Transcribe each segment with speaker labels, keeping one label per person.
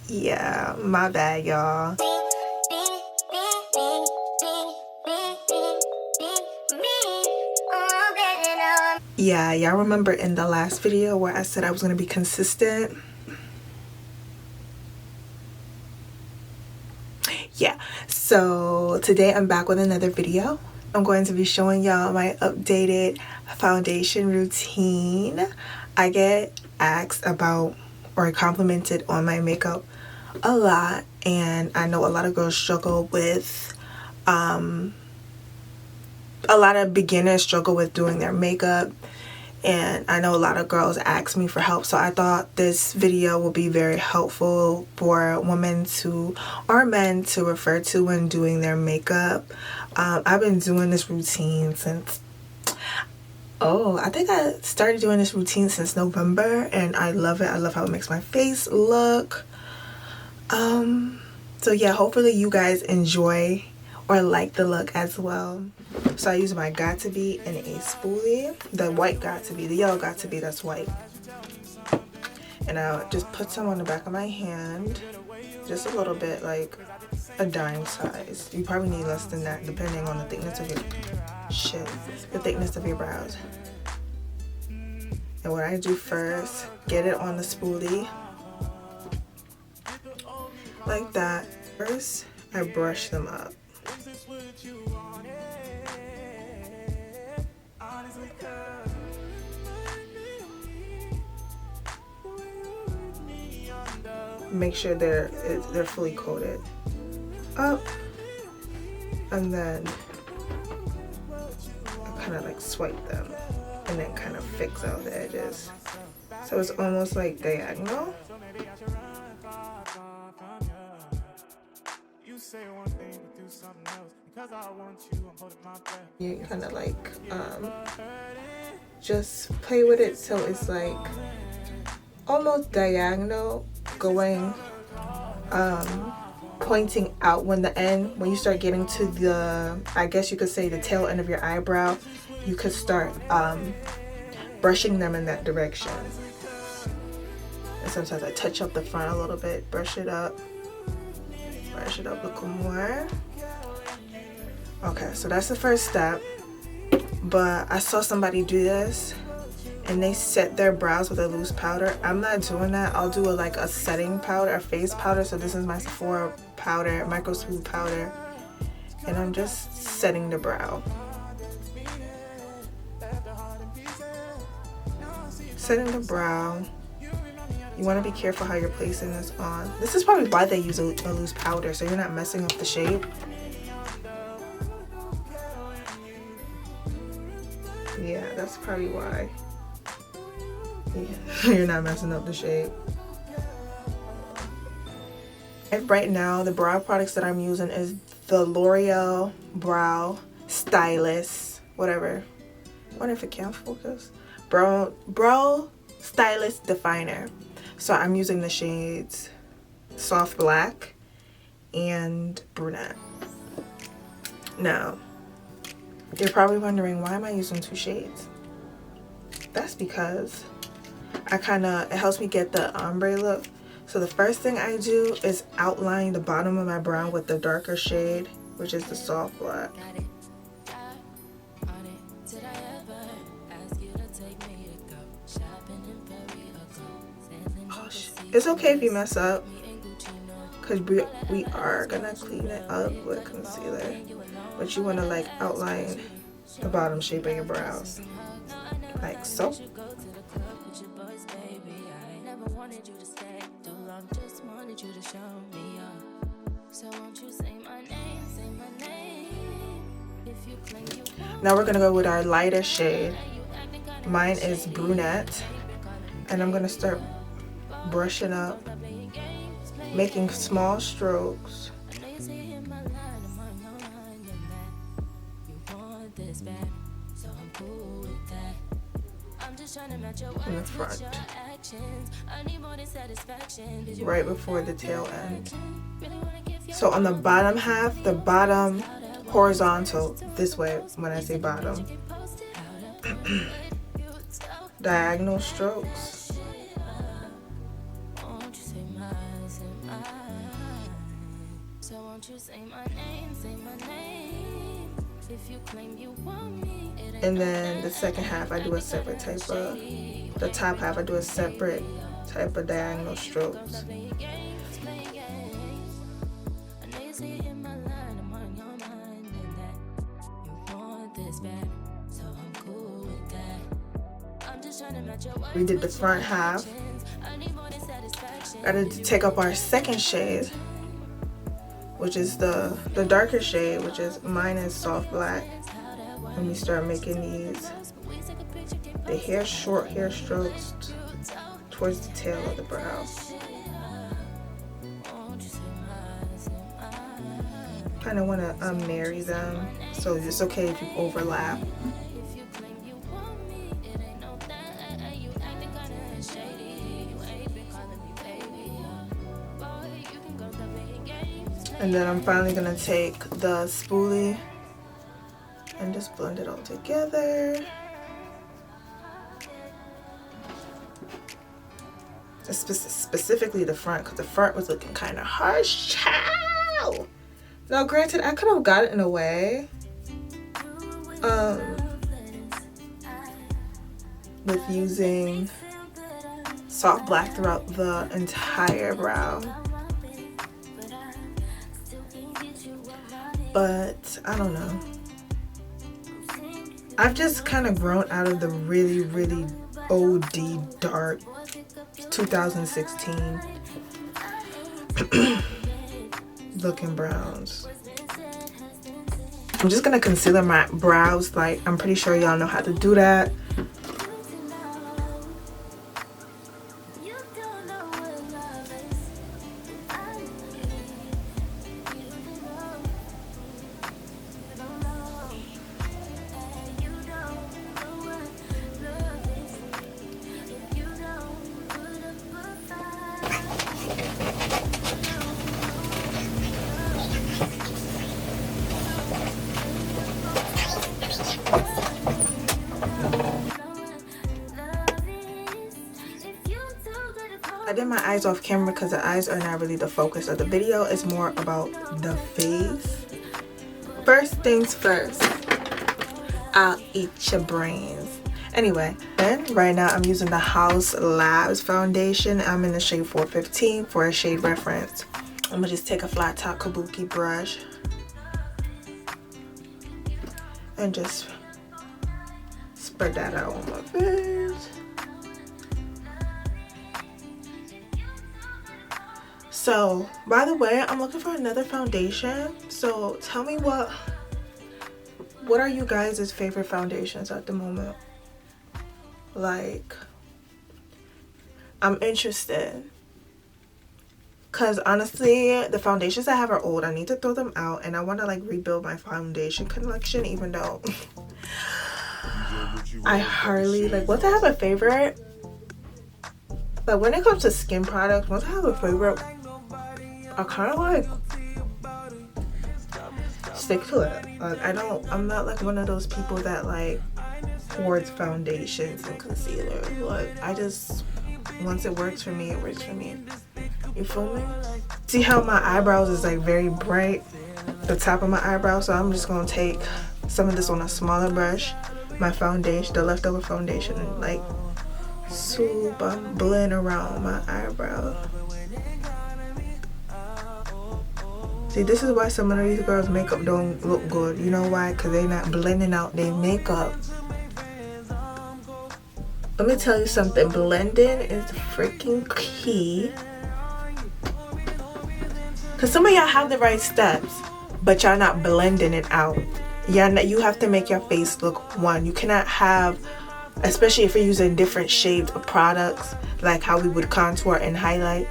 Speaker 1: Yeah, my bad, y'all. Yeah, y'all remember in the last video where I said I was going to be consistent? Yeah, so today I'm back with another video. I'm going to be showing y'all my updated foundation routine. I get asked about or complimented on my makeup a lot, and I know a lot of girls struggle with a lot of beginners struggle with doing their makeup, and I know a lot of girls ask me for help, so I thought this video will be very helpful for women to or men to refer to when doing their makeup. I've been doing this routine since I think I started doing this routine since November, and I love it. I love how it makes my face look. So yeah, hopefully you guys enjoy or like the look as well. So I use my Got To Be in a spoolie, the white Got To Be, the yellow Got To Be that's white, and I'll just put some on the back of my hand, just a little bit, like a dime size. You probably need less than that depending on the thickness of the thickness of your brows. And what I do first, get it on the spoolie like that. First I brush them up. Make sure they're fully coated up, and then I kind of like swipe them and then kind of fix out the edges, so it's almost like diagonal. You kind of like just play with it so it's like almost diagonal, going pointing out when you start getting to the, I guess you could say, the tail end of your eyebrow. You could start brushing them in that direction. And sometimes I touch up the front a little bit, brush it up a little more. Okay, so that's the first step. But I saw somebody do this and they set their brows with a loose powder. I'm not doing that. I'll do a setting powder, a face powder. So this is my Sephora powder, micro smooth powder, and I'm just setting the brow. Setting the brow. You want to be careful how you're placing this on. This is probably why they use a loose powder, so you're not messing up the shape. Yeah, that's probably why. Yeah, you're not messing up the shape. And right now, the brow products that I'm using is the L'Oreal Brow Stylist, whatever. I wonder if it can focus. Brow Stylist Definer. So I'm using the shades Soft Black and Brunette. Now, you're probably wondering, why am I using two shades? That's because it helps me get the ombre look. So the first thing I do is outline the bottom of my brow with the darker shade, which is the Soft Black. Oh shit. It's okay if you mess up, because we are gonna clean it up with concealer. But you want to outline the bottom shape of your brows, like so. Now we're gonna go with our lighter shade. Mine is Brunette, and I'm gonna start brushing up, making small strokes. In the front, right before the tail end. So on the bottom half, the bottom horizontal, this way when I say bottom, diagonal strokes. And then the second half I do a separate type of, the top half I do a separate type of diagonal strokes. We did the front half. Gotta take up our second shade, which is the darker shade, which is mine is soft black. And we start making the short hair strokes towards the tail of the brow. Kind of want to marry them, so it's okay if you overlap. And then I'm finally gonna take the spoolie and just blend it all together. Specifically the front, because the front was looking kind of harsh. Chow! Now granted, I could have got it in a way with using soft black throughout the entire brow. But I don't know. I've just kind of grown out of the really, really OD dark 2016 looking browns. I'm just gonna concealer my brows. Like, I'm pretty sure y'all know how to do that. I did my eyes off camera because the eyes are not really the focus of the video. It's more about the face. First things first, I'll eat your brains. Anyway, then right now I'm using the House Labs foundation. I'm in the shade 415 for a shade reference. I'm gonna just take a flat top kabuki brush and just spread that out on my face. So, by the way, I'm looking for another foundation. So tell me what are you guys' favorite foundations at the moment? Like, I'm interested. Cause honestly, the foundations I have are old. I need to throw them out, and I want to like rebuild my foundation collection, even though I hardly like, once I have a favorite, like when it comes to skin products, once I have a favorite, I kind of like stick to it. Like, I'm not like one of those people that like hoards foundations and concealer. Like, I just, once it works for me, it works for me. You feel me? See how my eyebrows is like very bright, the top of my eyebrow, so I'm just gonna take some of this on a smaller brush, my foundation, the leftover foundation, and like super blend around my eyebrow. See, this is why some of these girls' makeup don't look good. You know why? Because they're not blending out their makeup. Let me tell you something. Blending is freaking key. Because some of y'all have the right steps, but y'all not blending it out. You have to make your face look one. You cannot have, especially if you're using different shades of products, like how we would contour and highlight.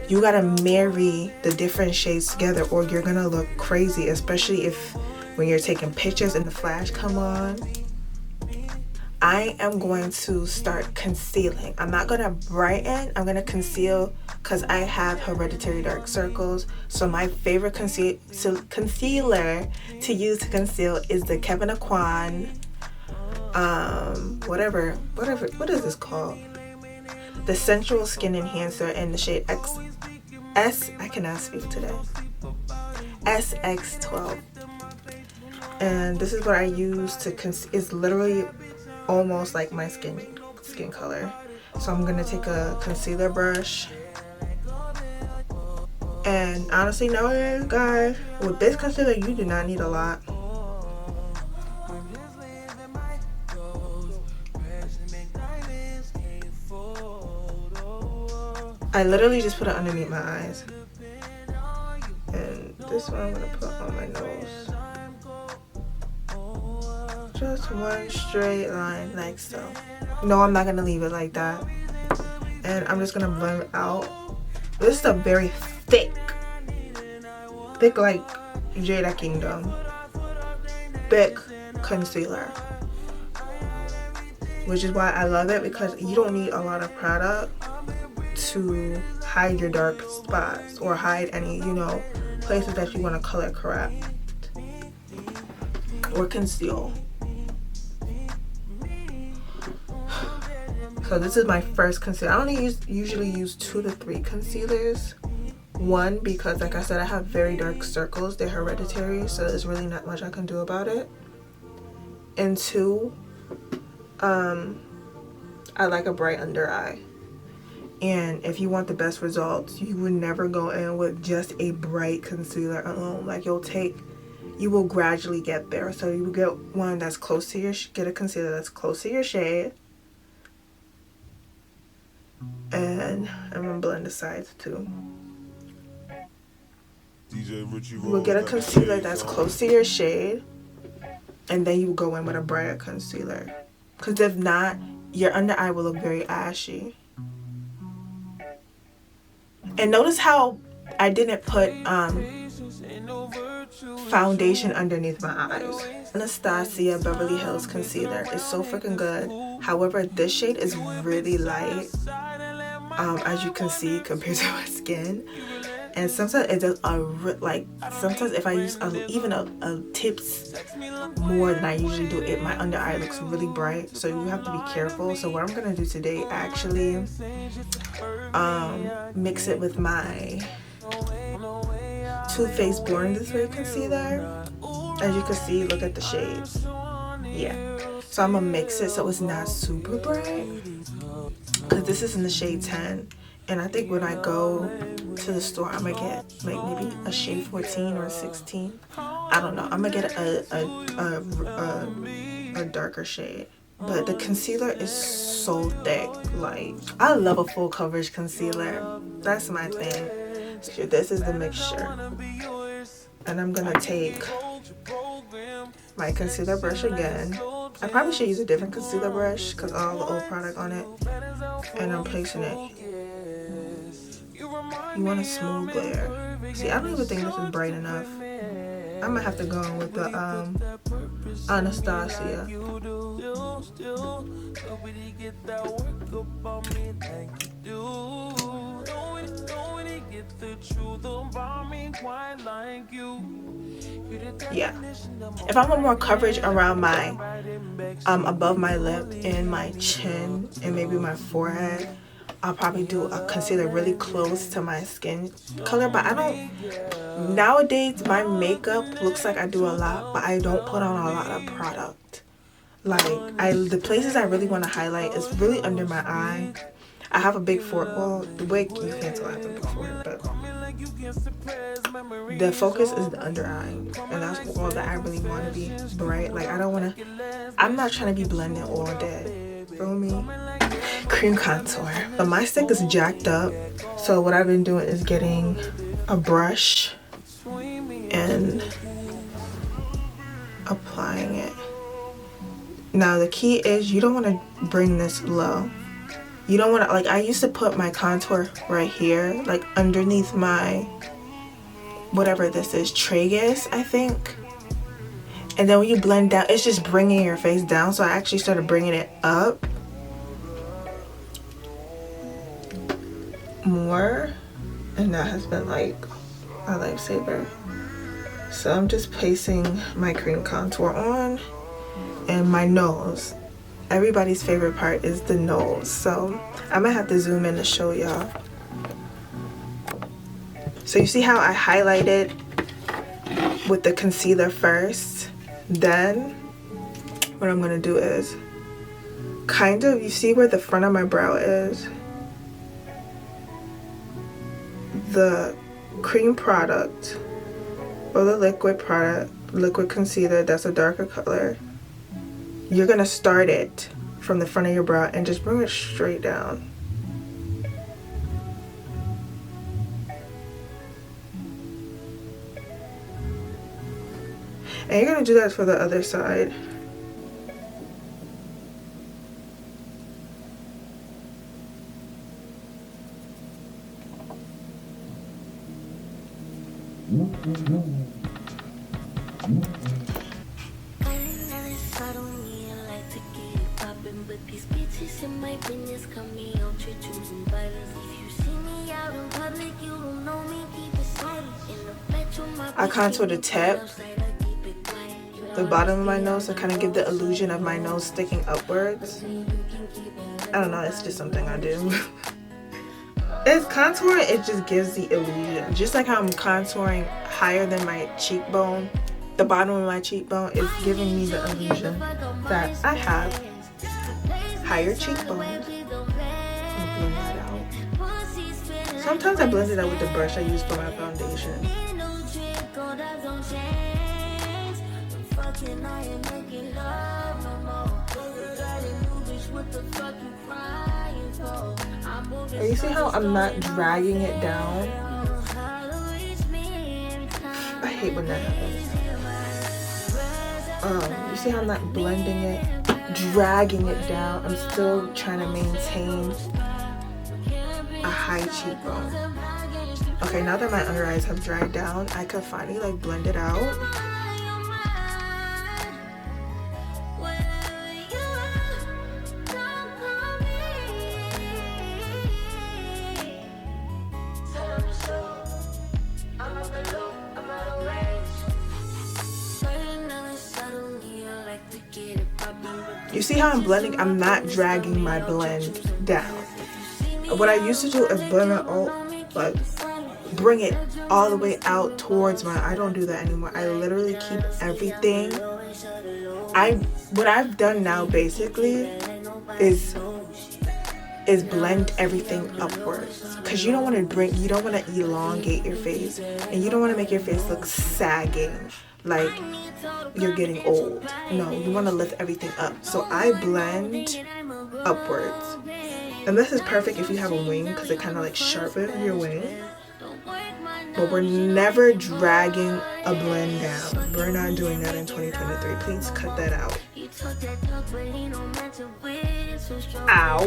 Speaker 1: You gotta marry the different shades together, or you're gonna look crazy, especially if when you're taking pictures and the flash come on. I am going to start concealing. I'm not gonna brighten, I'm gonna conceal, because I have hereditary dark circles. So my favorite concealer to use to conceal is the Kevin Aquan, what is this called? The Sensual Skin Enhancer in the shade I cannot speak today. SX12. And this is what I use to it's literally almost like my skin color. So I'm gonna take a concealer brush, and honestly, nowadays, guys, with this concealer, you do not need a lot. I literally just put it underneath my eyes, and this one I'm gonna put on my nose. Just one straight line like so. No, I'm not gonna leave it like that. And I'm just gonna blend it out. This is a very thick like Jada Kingdom, thick concealer, which is why I love it, because you don't need a lot of product to hide your dark spots or hide any, you know, places that you want to color correct or conceal. So this is my first concealer. I only usually use 2 to 3 concealers. One, because like I said, I have very dark circles. They're hereditary, so there's really not much I can do about it. And 2, I like a bright under eye. And if you want the best results, you would never go in with just a bright concealer alone. Like you will gradually get there. So you will get one that's close to get a concealer that's close to your shade. And I'm gonna blend the sides too. You will get a concealer that's close to your shade, and then you will go in with a brighter concealer. Because if not, your under eye will look very ashy. And notice how I didn't put foundation underneath my eyes. Anastasia Beverly Hills concealer is so freaking good. However, this shade is really light, as you can see, compared to my skin. And sometimes it does sometimes if I use even a tips more than I usually do, my under eye looks really bright. So you have to be careful. So what I'm gonna do today, actually mix it with my Too Faced Born This Way concealer. As you can see, look at the shades. Yeah. So I'm gonna mix it so it's not super bright, because this is in the shade 10. And I think when I go to the store, I'm gonna get like maybe a shade 14 or 16. I don't know. I'm gonna get a darker shade. But the concealer is so thick. Like, I love a full coverage concealer. That's my thing. So this is the mixture. And I'm gonna take my concealer brush again. I probably should use a different concealer brush because all the old product on it. And I'm placing it. You want a smooth layer. See, I don't even think this is bright enough. I might have to go in with the Anastasia. Yeah. If I want more coverage around my above my lip and my chin and maybe my forehead, I'll probably do a concealer really close to my skin color. But I don't, nowadays my makeup looks like I do a lot, but I don't put on a lot of product. Like, the places I really want to highlight is really under my eye. I have a big forehead. Well, the wig, you can't tell I have a big forehead, but the focus is the under eye, and that's all that I really want to be bright. Like, I don't want to, I'm not trying to be blending all day. Feel me? Cream contour. But my stick is jacked up, so what I've been doing is getting a brush and applying it. Now the key is you don't want to bring this low. You don't want to, like, I used to put my contour right here, like underneath my, whatever this is, tragus, I think. And then when you blend down, it's just bringing your face down. So I actually started bringing it up more, and that has been like a lifesaver. So I'm just placing my cream contour on, and my nose. Everybody's favorite part is the nose, so I'm gonna have to zoom in to show y'all. So you see how I highlighted with the concealer first. Then what I'm gonna do is kind of, you see where the front of my brow is? The cream product or the liquid concealer that's a darker color, you're gonna start it from the front of your brow and just bring it straight down. And you're gonna do that for the other side. I contour the tip, the bottom of my nose, to kind of give the illusion of my nose sticking upwards. I don't know, it's just something I do. It's contouring, it just gives the illusion. Just like how I'm contouring higher than my cheekbone, the bottom of my cheekbone is giving me the illusion that I have higher cheekbones. Blend that out. Sometimes I blend it out with the brush I use for my foundation. You see how I'm not dragging it down? I hate when that happens. You see how I'm not blending it, dragging it down? I'm still trying to maintain a high cheekbone. Okay, now that my under eyes have dried down, I could finally like blend it out. You see how I'm blending? I'm not dragging my blend down. What I used to do is blend it all, like bring it all the way out towards my, I don't do that anymore. I literally keep everything. What I've done now basically is blend everything upwards, because you don't want to elongate your face, and you don't want to make your face look sagging like you're getting old. No, you want to lift everything up. So I blend upwards, and this is perfect if you have a wing, because it kind of like sharpens your wing. But we're never dragging a blend down. We're not doing that in 2023. Please cut that out. Ow.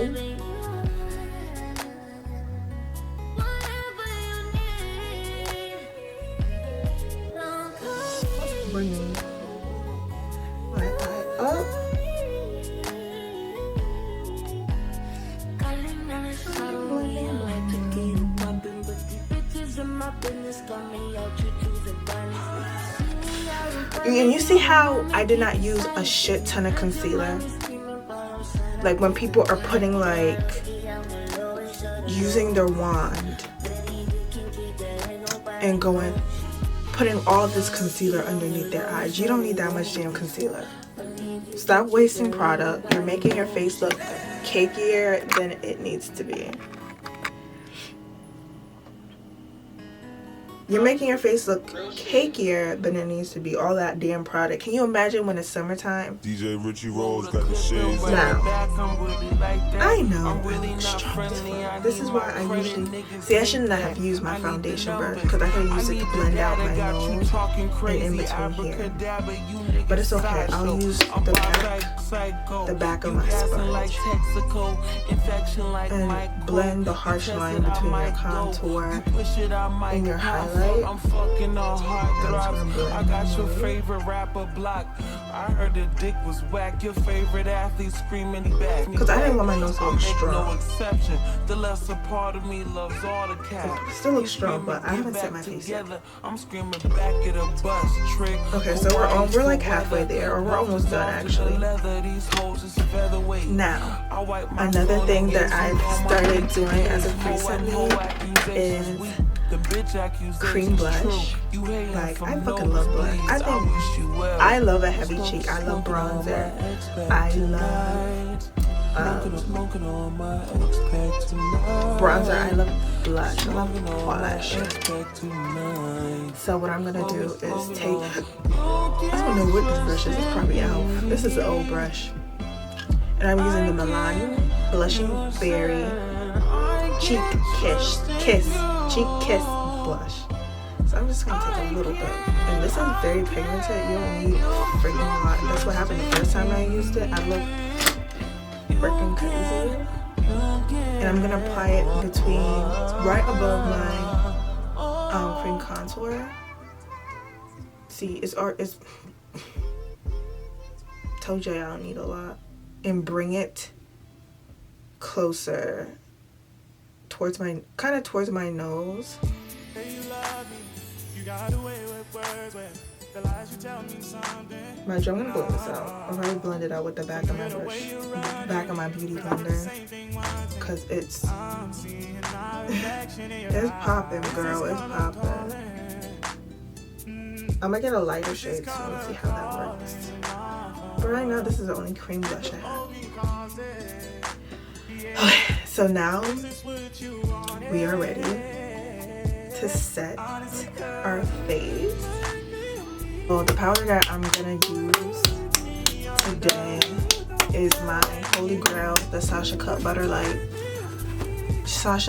Speaker 1: Bring my eye up. And you see how I did not use a shit ton of concealer? Like when people are putting like using their wand and putting all this concealer underneath their eyes. You don't need that much damn concealer. Stop wasting product. You're making your face look cakier than it needs to be. You're making your face look cakier than it needs to be. All that damn product. Can you imagine when it's summertime?
Speaker 2: DJ Richie Rose got the shades.
Speaker 1: Now, I know I look strong as fuck. This is why I usually... See, I should not have used my foundation brush, because I could have used it to blend out my nose and in between here. But it's okay. I'll use the back of my sponge and blend the harsh line between your contour and your highlight.
Speaker 3: I'm fucking all hard drops. I got your favorite rapper blocked. I heard the dick was whack. Your favorite athlete screaming back.
Speaker 1: Because I didn't want my nose to look strong.
Speaker 3: No exception. The lesser part of me loves all the cats.
Speaker 1: It still looks strong, but I haven't set my face yet.
Speaker 3: I'm screaming back at a bus trick.
Speaker 1: Okay, so we're like halfway there, or we're almost done actually. Now, another thing that I've started doing as of recently is cream blush. Like, I fucking love blush. I love a heavy cheek. I love bronzer. I love bronzer. I love blush. I love polish. So what I'm gonna do is take, I don't know what this brush is. It's probably e.l.f. This is an old brush, and I'm using the Milan Blushing Berry Cheek Kiss blush. So I'm just gonna take a little bit, and this is very pigmented. You don't need freaking a lot. That's what happened the first time I used it. I looked freaking crazy, and I'm gonna apply it between right above my cream contour. See, it's told you I don't need a lot, and bring it closer towards my nose. Mind you, I'm gonna blend this out. I've already blended out with the back of my brush, back of my beauty blender, cause it's popping, girl. It's popping. I'm gonna get a lighter shade soon and see how that works. But right now, this is the only cream blush I have. Okay, so now we are ready to set our face. Well, the powder that I'm gonna use today is my holy grail, the Sacha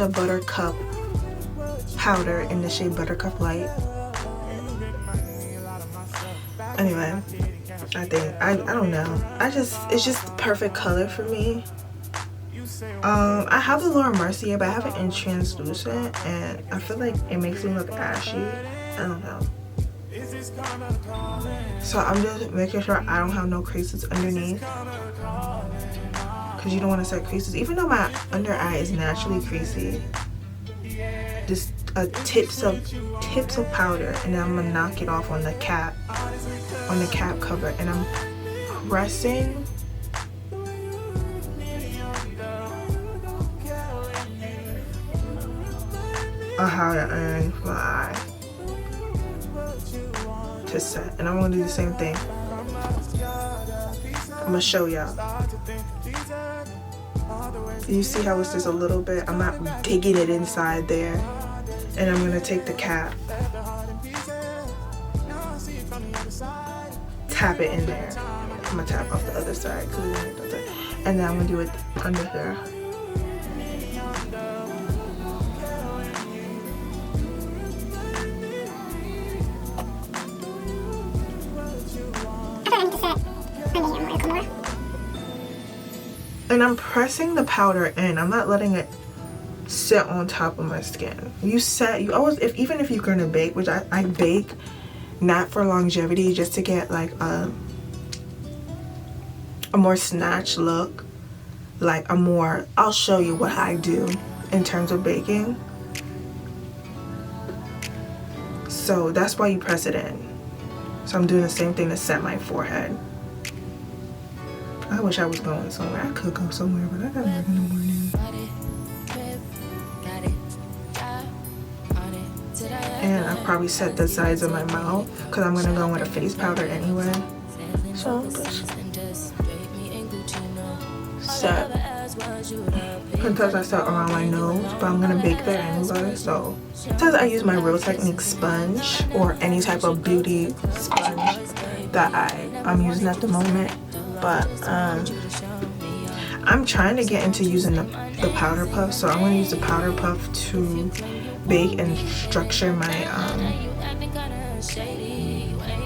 Speaker 1: Buttercup powder in the shade Buttercup Light. Anyway, I don't know. It's just the perfect color for me. I have the Laura Mercier, but I have it in translucent, and I feel like it makes me look ashy. I don't know. So I'm just making sure I don't have no creases underneath, because you don't want to set creases. Even though my under eye is naturally creasy, just tips of powder, and then I'm gonna knock it off on the cap cover, and I'm pressing a outer iron for my eye to set, and I'm gonna do the same thing. I'm gonna show y'all. You see how it's just a little bit? I'm not digging it inside there, and I'm gonna take the cap, tap it in there. I'm gonna tap off the other side, and then I'm gonna do it under here. And I'm pressing the powder in. I'm not letting it sit on top of my skin. You always, even if you're gonna bake, which I bake not for longevity, just to get like a more snatched look, like I'll show you what I do in terms of baking. So that's why you press it in. So I'm doing the same thing to set my forehead. I wish I was going somewhere. I could go somewhere, but I gotta work in the morning. And I probably set the sides of my mouth, because I'm gonna go with a face powder anyway. So set, because I set around my nose, but I'm gonna bake there anyway. So sometimes I use my Real Technique sponge, or any type of beauty sponge that I'm using at the moment. But I'm trying to get into using the powder puff, so I'm going to use the powder puff to bake and structure my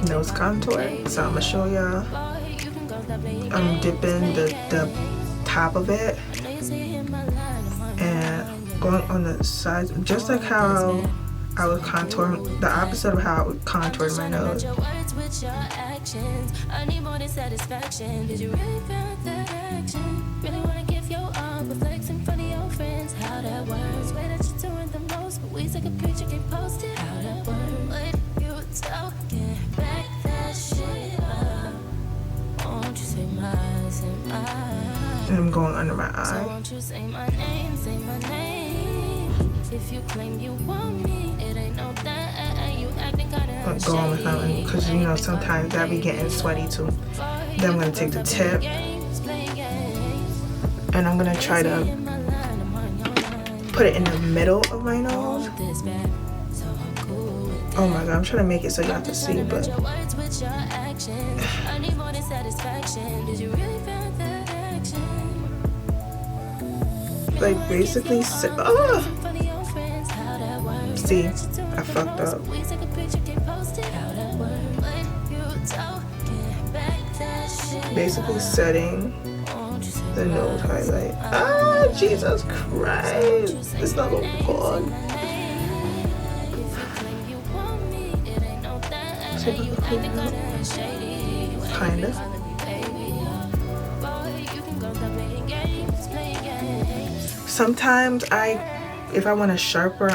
Speaker 1: nose contour. So I'm going to show y'all. I'm dipping the top of it and going on the sides, just like how I would contour, the opposite of how I would contour my nose. I need more than satisfaction. Did you really feel that action? Really wanna give your all, but flex in front of your friends. How that works? Way that you're doing the most, but we take a picture, get posted. How that works? What you talking? Back that shit up. Won't you say my, say my? And I'm going under my eye. So won't you say my name, say my name?
Speaker 4: If you claim you want me, it ain't no that. You acting kinda
Speaker 1: Go on with nothing, because you know sometimes that be getting sweaty too. Then I'm gonna take the tip and I'm gonna try to put it in the middle of my nose. Oh my god, I'm trying to make it so you have to see, but like basically see, I fucked up. Basically setting the nose highlight. Ah, Jesus Christ, it's not a vlog. Kinda. Sometimes if I want a sharper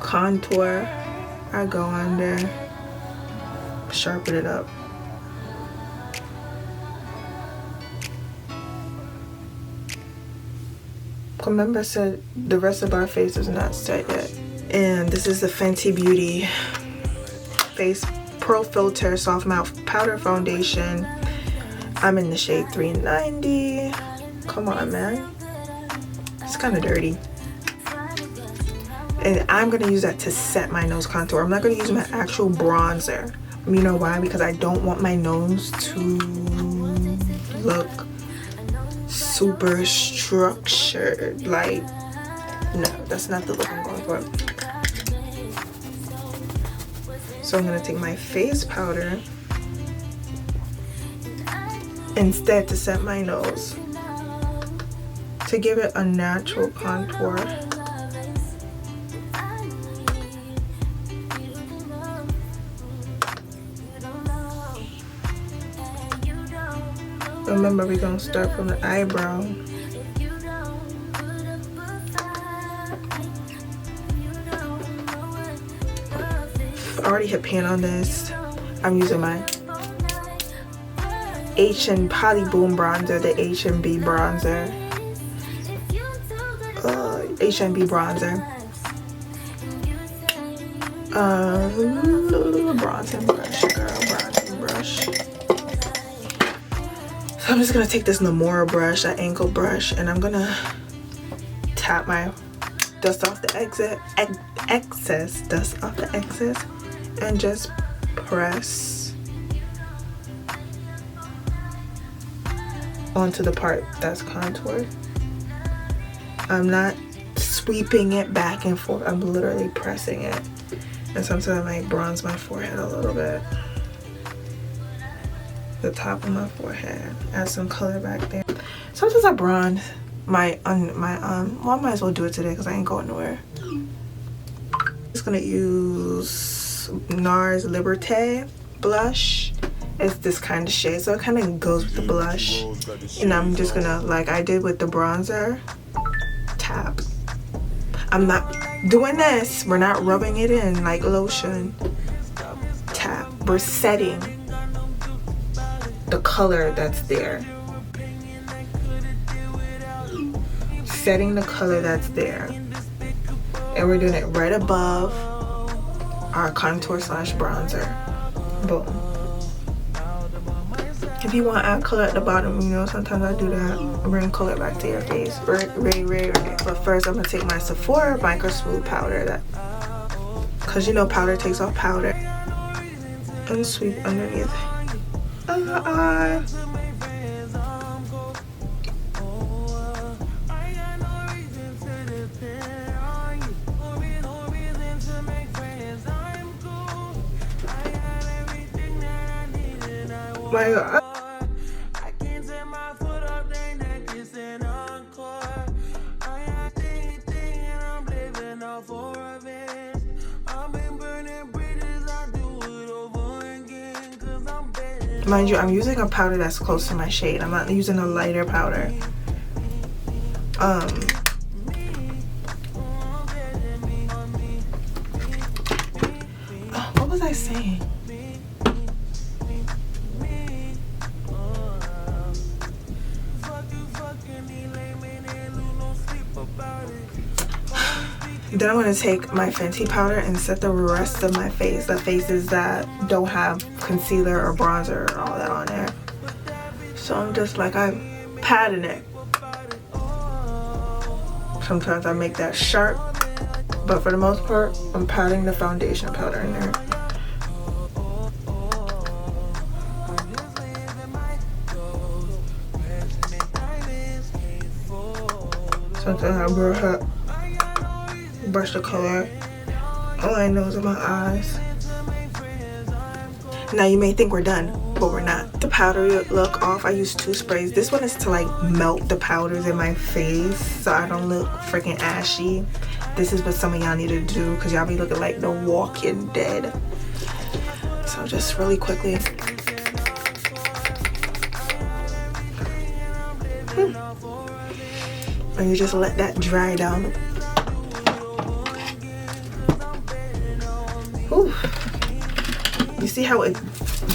Speaker 1: contour, I go under, sharpen it up. Remember, I said the rest of our face is not set yet. And this is the Fenty Beauty Face Pro Filter Soft Mouth Powder Foundation. I'm in the shade 390. Come on, man. It's kind of dirty. And I'm going to use that to set my nose contour. I'm not going to use my actual bronzer. You know why? Because I don't want my nose to look super structured. Like, no, that's not the look I'm going for. So I'm going to take my face powder instead to set my nose, to give it a natural contour. Remember, we're going to start from the eyebrow. I already hit pan on this. I'm using my Poly Boom bronzer, the H&B bronzer. H&B bronzer. Bronzing brush, girl, bronzing brush. So I'm just gonna take this Namora brush, that ankle brush, and I'm gonna tap my dust off the excess dust off the excess, and just press onto the part that's contoured. I'm not sweeping it back and forth. I'm literally pressing it. And sometimes I might bronze my forehead a little bit. The top of my forehead. Add some color back there. Sometimes I bronze my well, I might as well do it today because I ain't going nowhere. Just gonna use NARS Liberté blush. It's this kind of shade, so it kind of goes with the blush. And I'm just gonna, like I did with the bronzer, tap. I'm not doing this. We're not rubbing it in like lotion. Tap. We're setting the color that's there. Setting the color that's there. And we're doing it right above our contour slash bronzer. Boom. If you want to add color at the bottom, you know, sometimes I do that. Bring color back to your face. Right. But first, I'm going to take my Sephora Micro Smooth powder. Because, you know, powder takes off powder. And sweep underneath. My God. Mind you, I'm using a powder that's close to my shade. I'm not using a lighter powder. What was I saying? Then I'm going to take my Fenty powder and set the rest of my face, the faces that don't have concealer or bronzer or all that on there. So I'm just like, I'm patting it. Sometimes I make that sharp, but for the most part, I'm patting the foundation powder in there. Sometimes I brush the color on my nose and my eyes. Now you may think we're done, but we're not. The powder look off, I use 2 sprays. This one is to like melt the powders in my face so I don't look freaking ashy. This is what some of y'all need to do because y'all be looking like The Walking Dead. So just really quickly. And you just let that dry down. Ooh. You see how it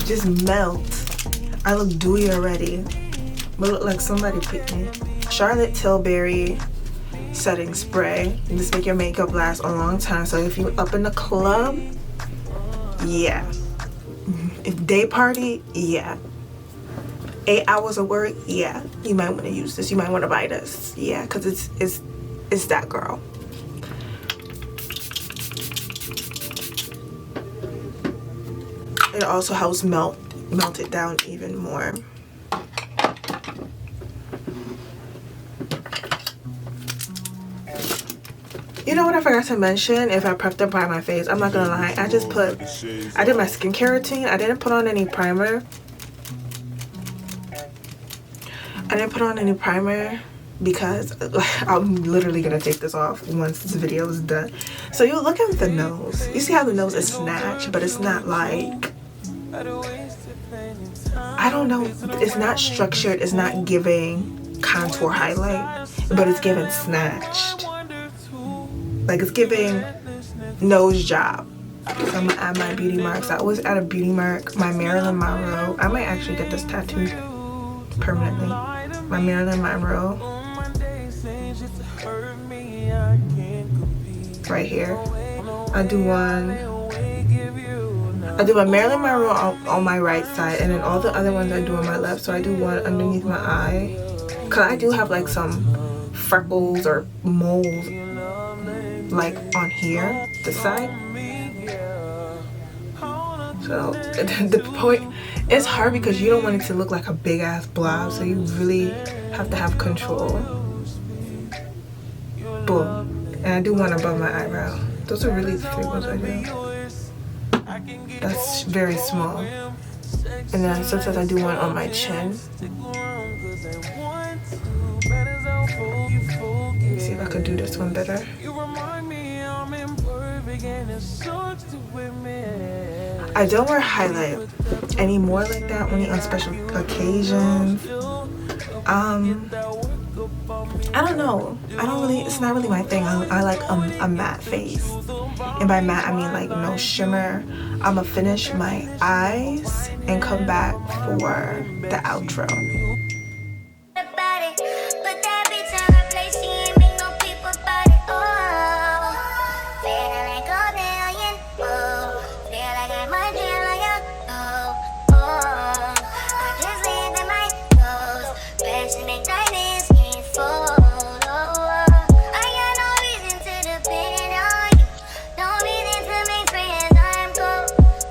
Speaker 1: just melts? I look dewy already, but look like somebody picked me. Charlotte Tilbury setting spray. This make your makeup last a long time. So if you're up in the club, yeah. If day party, yeah. 8 hours of work, yeah. You might want to use this. You might want to buy this, yeah, because it's that girl. It also helps melt it down even more. You know what I forgot to mention? If I prepped up by my face, I'm not gonna lie, I did my skincare routine. I didn't put on any primer. I didn't put on any primer because I'm literally gonna take this off once this video is done. So you look at the nose. You see how the nose is snatched, but it's not like, I don't know, it's not structured, it's not giving contour highlight, but it's giving snatched. Like it's giving nose job. So I'm gonna add my beauty marks. I always add a beauty mark, my Marilyn Monroe. I might actually get this tattooed permanently. My Marilyn Monroe. Right here. I do my Marilyn Monroe on my right side, and then all the other ones I do on my left. So I do one underneath my eye, cause I do have like some freckles or moles like on here, this side. So the point, it's hard because you don't want it to look like a big ass blob, so you really have to have control. Boom. And I do one above my eyebrow. Those are really the 3 ones I do. That's very small. And then sometimes I do one on my chin. Let me see if I could do this one better. I don't wear highlight anymore like that, only on special occasions. I don't know. It's not really my thing. I like a matte face. And by matte, I mean like no shimmer. I'm gonna finish my eyes and come back for the outro.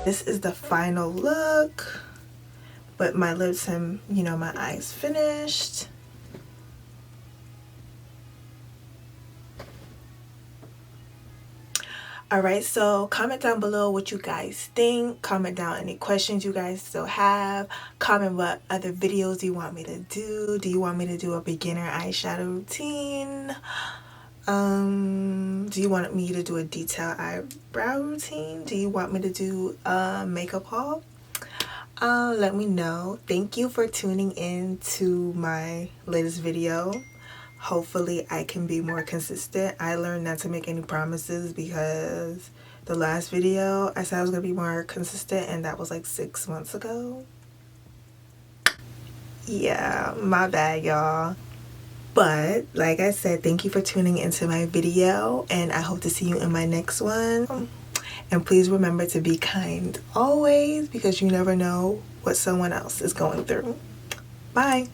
Speaker 1: This is the final look, but my lips and, you know, my eyes finished. Alright, so comment down below what you guys think. Comment down any questions you guys still have. Comment what other videos you want me to do. Do you want me to do a beginner eyeshadow routine? Do you want me to do a detailed eyebrow routine? Do you want me to do a makeup haul? Let me know. Thank you for tuning in to my latest video. Hopefully I can be more consistent. I learned not to make any promises because the last video I said I was gonna be more consistent, and that was like 6 months ago. Yeah, my bad, y'all. But like I said, thank you for tuning into my video, and I hope to see you in my next one. And please remember to be kind always, because you never know what someone else is going through. Bye.